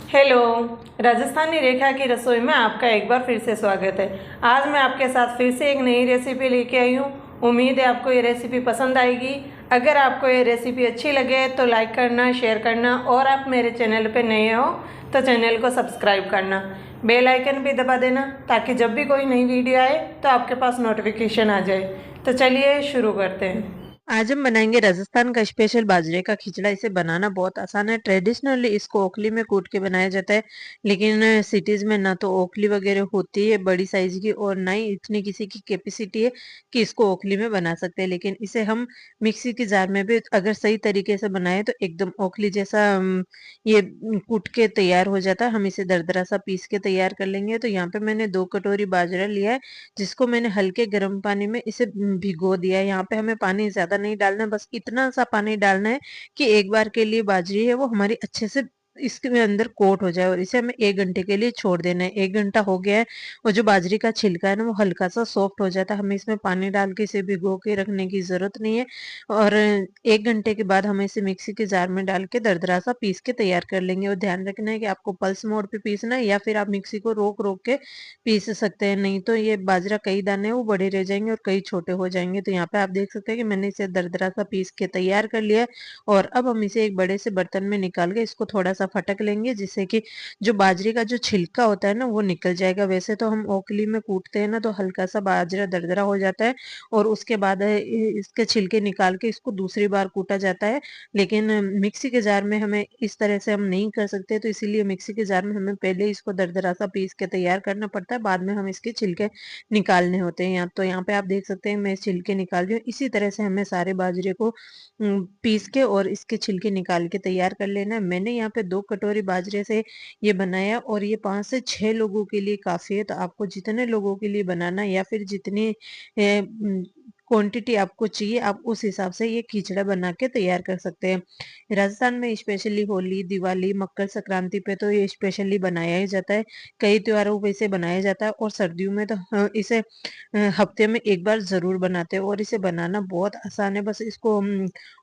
Hello. Rajasthani रेखा की रसोई में आपका एक बार फिर से स्वागत है। आज मैं आपके साथ फिर से एक नई रेसिपी लेके आई हूँ। उम्मीद है आपको ये रेसिपी पसंद आएगी। अगर आपको ये रेसिपी अच्छी लगे तो लाइक करना, शेयर करना और आप मेरे चैनल पे नए हो तो चैनल को सब्सक्राइब करना, बेल आइकन भी दबा देना ताकि जब भी कोई नई वीडियो आए तो आपके पास नोटिफिकेशन आ जाए। तो चलिए शुरू करते हैं। आज हम बनाएंगे राजस्थान का स्पेशल बाजरे का खिचड़ा। इसे बनाना बहुत आसान है। ट्रेडिशनली इसको ओखली में कूट के बनाया जाता है, लेकिन सिटीज में ना तो ओखली वगैरह होती है बड़ी साइज की और ना ही इतनी किसी की कैपेसिटी है कि इसको ओखली में बना सकते हैं। लेकिन इसे हम मिक्सी की जार में भी अगर सही तरीके से बनाए तो एकदम ओखली जैसा ये कूट के तैयार हो जाता है। हम इसे दरदरा सा पीस के तैयार कर लेंगे। तो यहाँ पे मैंने 2 कटोरी बाजरा लिया है, जिसको मैंने हल्के गर्म पानी में इसे भिगो दिया है। यहाँ पे हमें पानी ज्यादा नहीं डालना है, बस इतना सा पानी डालना है कि एक बार के लिए बाजरी है वो हमारी अच्छे से इसके अंदर कोट हो जाए। और इसे हमें 1 घंटे के लिए छोड़ देना है। 1 घंटा हो गया है और जो बाजरी का छिलका है ना वो हल्का सा सॉफ्ट हो जाता है। हमें इसमें पानी डाल के इसे भिगो के रखने की जरूरत नहीं है। और 1 घंटे के बाद हमें इसे मिक्सी के जार में डाल के दरदरा सा पीस के तैयार कर लेंगे। और ध्यान रखना है कि आपको पल्स मोड पे पीसना है या फिर आप मिक्सी को रोक रोक के पीस सकते हैं, नहीं तो ये बाजरा कई दाने वो बड़े रह जाएंगे और कई छोटे हो जाएंगे। तो यहाँ पे आप देख सकते हैं कि मैंने इसे दरदरा सा पीस के तैयार कर लिया है। और अब हम इसे एक बड़े से बर्तन में निकाल के इसको थोड़ा सा फटक लेंगे, जिससे कि जो बाजरे का जो छिलका होता है ना वो निकल जाएगा। वैसे तो हम ओखली में कूटते हैं ना तो हल्का सा बाजरा दरदरा हो जाता है और उसके बाद इसके छिलके निकाल के इसको दूसरी बार कूटा जाता है। लेकिन मिक्सी के जार में हमें इस तरह से हम नहीं कर सकते, तो इसीलिए मिक्सी के जार में हमें पहले इसको दरदरा सा पीस के तैयार करना पड़ता है, बाद में हम इसके छिलके निकालने होते हैं। यहाँ तो यहाँ पे आप देख सकते हैं मैं छिलके निकाल रही हूँ। इसी तरह से हमें सारे बाजरे को पीस के और इसके छिलके निकाल के तैयार कर लेना है। मैंने यहाँ पे 2 कटोरी बाजरे से ये बनाया और ये 5 से 6 लोगों के लिए काफी है। तो आपको जितने लोगों के लिए बनाना है या फिर जितनी क्वांटिटी आपको चाहिए आप उस हिसाब से ये खिचड़ा बना के तैयार कर सकते हैं। राजस्थान में स्पेशली होली, दिवाली, मकर संक्रांति पे तो ये स्पेशली बनाया ही जाता है। कई त्योहारों पे इसे बनाया जाता है और सर्दियों में तो इसे हफ्ते में एक बार जरूर बनाते हैं। और इसे बनाना बहुत आसान है, बस इसको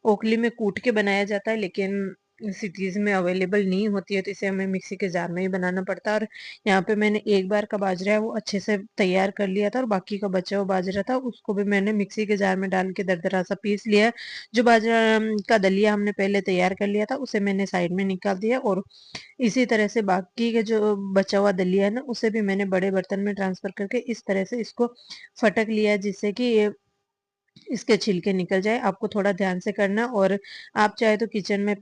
ओखली में कूट के बनाया जाता है, लेकिन सिटीज में अवेलेबल नहीं होती है तो इसे हमें मिक्सी के जार में ही बनाना पड़ता है। और यहाँ पे मैंने एक बार का बाजरा है वो अच्छे से तैयार कर लिया था और बाकी का बचा हुआ बाजरा था उसको भी मैंने मिक्सी के जार में डाल के दरदरा सा पीस लिया है। जो बाजरा का दलिया हमने पहले तैयार कर लिया था उसे मैंने साइड में निकाल दिया और इसी तरह से बाकी के जो बचा हुआ दलिया है ना उसे भी मैंने बड़े बर्तन में ट्रांसफर करके इस तरह से इसको फटक लिया है, जिससे कि ये इसके छिलके निकल जाए। आपको थोड़ा ध्यान से करना। और आप चाहे तो किचन में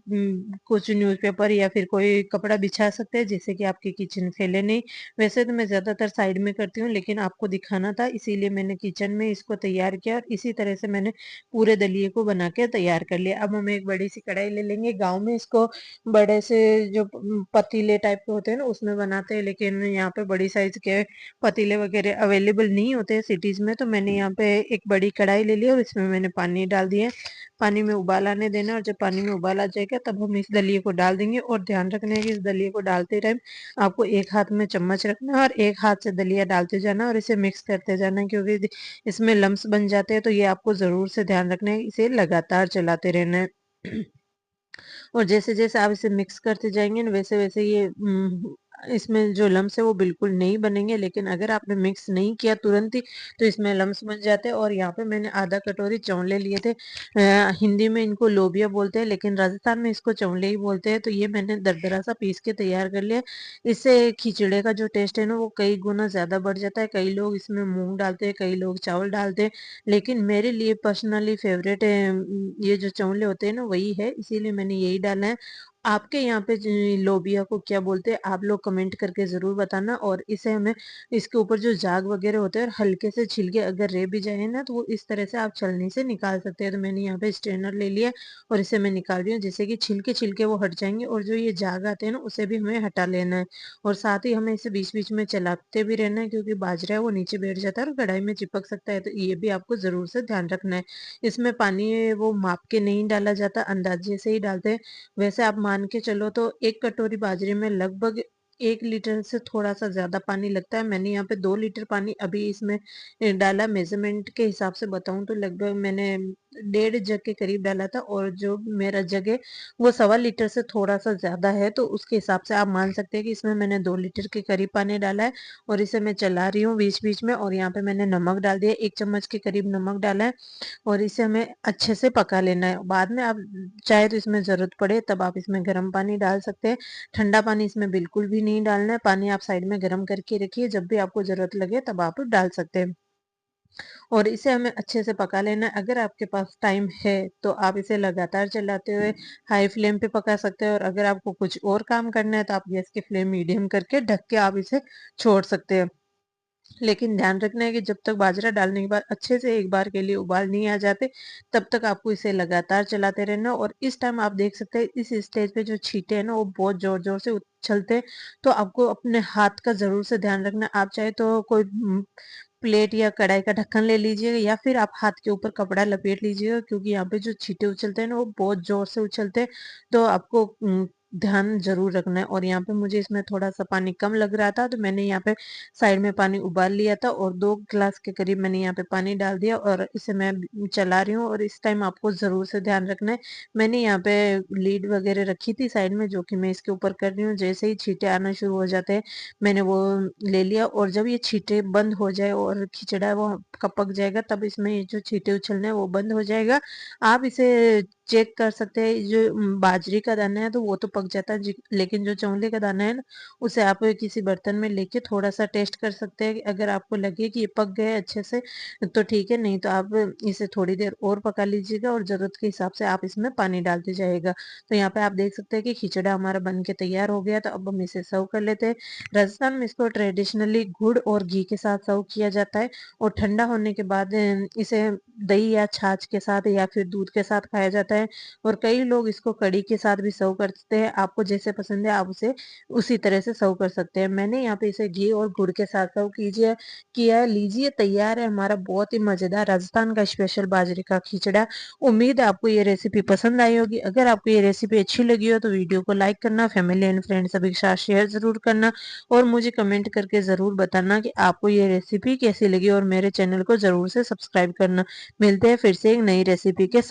कुछ न्यूज़पेपर या फिर कोई कपड़ा बिछा सकते हैं, जिससे कि आपकी किचन फैले नहीं। वैसे तो मैं ज्यादातर साइड में करती हूँ, लेकिन आपको दिखाना था इसीलिए मैंने किचन में इसको तैयार किया। और इसी तरह से मैंने पूरे दलिये को बना के तैयार कर लिया। अब हम एक बड़ी सी कढ़ाई ले लेंगे। गाँव में इसको बड़े से जो पतीले टाइप के होते हैं ना उसमें बनाते हैं, लेकिन यहाँ पे बड़ी साइज के पतीले वगैरह अवेलेबल नहीं होते सिटीज में। तो मैंने यहाँ पे एक बड़ी कढ़ाई ले ली और इसमें मैंने पानी डाल दिया। पानी में उबाल आने देना और जब पानी में उबाल आ जाएगा तब हम इस दलिये को डाल देंगे। और ध्यान रखना है कि इस दलिये को डालते टाइम आपको एक हाथ में चम्मच रखना है और एक हाथ से दलिया डालते जाना और इसे मिक्स करते जाना है, क्योंकि इसमें लम्स बन जाते हैं। तो ये आपको जरूर से ध्यान रखना है, इसे लगातार चलाते रहना है। और जैसे जैसे आप इसे मिक्स करते जाएंगे ना वैसे वैसे ये इसमें जो लम्स है वो बिल्कुल नहीं बनेंगे। लेकिन अगर आपने मिक्स नहीं किया तुरंत ही तो इसमें लम्स बन जाते हैं। और यहाँ पे मैंने आधा कटोरी चौंले लिए थे। हिंदी में इनको लोबिया बोलते हैं, लेकिन राजस्थान में इसको चौंले ही बोलते हैं। तो ये मैंने दरदरा सा पीस के तैयार कर लिया। इससे खिचड़े का जो टेस्ट है ना वो कई गुना ज्यादा बढ़ जाता है। कई लोग इसमें मूंग डालते हैं, कई लोग चावल डालते हैं, लेकिन मेरे लिए पर्सनली फेवरेट है ये जो चौले होते हैं ना वही है, इसीलिए मैंने यही डाला है। आपके यहाँ पे लोबिया को क्या बोलते हैं आप लोग कमेंट करके जरूर बताना। और इसे हमें इसके ऊपर जो जाग वगैरह होते हैं और हल्के से छिलके अगर रह भी जाए ना तो वो इस तरह से आप छलनी से निकाल सकते हैं। तो मैंने यहाँ पे स्ट्रेनर ले लिया और इसे मैं निकाल रही हूँ, जिससे कि छिलके छिलके वो हट जाएंगे और जो ये जाग आते हैं ना उसे भी हमें हटा लेना है। और साथ ही हमें इसे बीच बीच में चलाते भी रहना है, क्योंकि बाजरा है वो नीचे बैठ जाता है और कढ़ाई में चिपक सकता है। तो ये भी आपको जरूर से ध्यान रखना है। इसमें पानी वो माप के नहीं डाला जाता, अंदाजे से ही डालते हैं। वैसे आप मान के चलो तो 1 कटोरी बाजरे में लगभग 1 लीटर से थोड़ा-सा ज़्यादा पानी लगता है। मैंने यहाँ पे 2 लीटर पानी अभी इसमें डाला। मेज़रमेंट के हिसाब से बताऊँ तो लगभग मैंने 1.5 जग के करीब डाला था, और जो मेरा जग है वो सवा लीटर से थोड़ा-सा ज़्यादा है, तो उसके हिसाब से आप मान सकते हैं कि इसमें मैंने 2 लीटर के करीब पानी डाला है। और इसे मैं चला रही हूँ बीच-बीच में, और यहाँ पे मैंने नमक डाल दिया, 1 चम्मच के करीब नमक डाला है, और इसे हमें अच्छे से पका लेना है। बाद में आप चाहे तो इसमें ज़रूरत पड़े तब आप इसमें गर्म पानी डाल सकते हैं। ठंडा पानी इसमें बिल्कुल भी नहीं डालना है। पानी आप साइड में गर्म करके रखिए, जब भी आपको ज़रूरत लगे तब आप डाल सकते हैं। और इसे हमें अच्छे से पका लेना है। अगर आपके पास टाइम है तो आप इसे लगातार चलाते हुए हाई फ्लेम पे पका सकते हैं, और अगर आपको कुछ और काम करना है तो आप गैस की फ्लेम मीडियम करके ढक के आप इसे छोड़ सकते हैं। लेकिन ध्यान रखना है कि जब तक बाजरा डालने के बाद अच्छे से एक बार के लिए उबाल नहीं आ जाते, तब तक आपको इसे लगातार चलाते रहना। और इस टाइम आप देख सकते हैं इस स्टेज पे जो छींटे हैं ना वो बहुत ज़ोर-ज़ोर से उछलते हैं, तो आपको अपने हाथ का ज़रूर से ध्यान रखना है। आप चाहे तो कोई प्लेट या कढ़ाई का ढक्कन ले लीजिएगा, या फिर आप हाथ के ऊपर कपड़ा लपेट लीजिएगा, क्योंकि यहाँ पे जो छींटे उछलते हैं ना वो बहुत ज़ोर से उछलते हैं, तो आपको ध्यान ज़रूर रखना है। और यहाँ पे मुझे इसमें थोड़ा-सा पानी कम लग रहा था, तो मैंने यहाँ पे साइड में पानी उबाल लिया था, और 2 ग्लास के करीब मैंने यहाँ पे पानी डाल दिया, और इसे मैं चला रही हूँ। और इस टाइम आपको ज़रूर से ध्यान रखना है, मैंने यहाँ पे लीड वगैरह रखी थी साइड में, जो कि मैं इसके ऊपर कर रही हूँ। जैसे ही छींटे आना शुरू हो जाते हैं, मैंने वो ले लिया, और जब ये छींटे बंद हो जाए और खिचड़ा वो आपका पक जाएगा, तब इसमें ये जो छींटे उछलने हैं वो बंद हो जाएगा। आप इसे चेक कर सकते हैं, जो बाजरे का दाना है तो वो तो पक जाता है, लेकिन जो चौले का दाना है ना, उसे आप किसी बर्तन में लेके थोड़ा-सा टेस्ट कर सकते हैं। अगर आपको लगे कि ये पक गए अच्छे से तो ठीक है, नहीं तो आप इसे थोड़ी देर और पका लीजिएगा, और ज़रूरत के हिसाब से आप इसमें पानी डालते जाइएगा। तो यहाँ पे आप देख सकते हैं कि खिचड़ा हमारा बन के तैयार हो गया, तो अब हम इसे सर्व कर लेते हैं। राजस्थान में इसको ट्रेडिशनली गुड़ और घी के साथ सर्व किया जाता है, और ठंडा होने के बाद इसे दही या छाछ के साथ या फिर दूध के साथ खाया जाता है, और कई लोग इसको कढ़ी के साथ भी सर्व करते हैं। आपको जैसे पसंद है आप उसे उसी तरह से सर्व कर सकते हैं। मैंने यहाँ पे इसे घी और गुड़ के साथ सर्व किया है। लीजिए, तैयार है हमारा बहुत ही मज़ेदार राजस्थान का स्पेशल बाजरे का खिचड़ा। उम्मीद है आपको ये रेसिपी पसंद आई होगी। अगर आपको ये रेसिपी अच्छी लगी हो तो वीडियो को लाइक करना, फैमिली एंड फ्रेंड सभी के साथ शेयर ज़रूर करना, और मुझे कमेंट करके ज़रूर बताना कि आपको ये रेसिपी कैसी लगी, और मेरे चैनल को ज़रूर से सब्सक्राइब करना। मिलते हैं फिर से एक नई रेसिपी के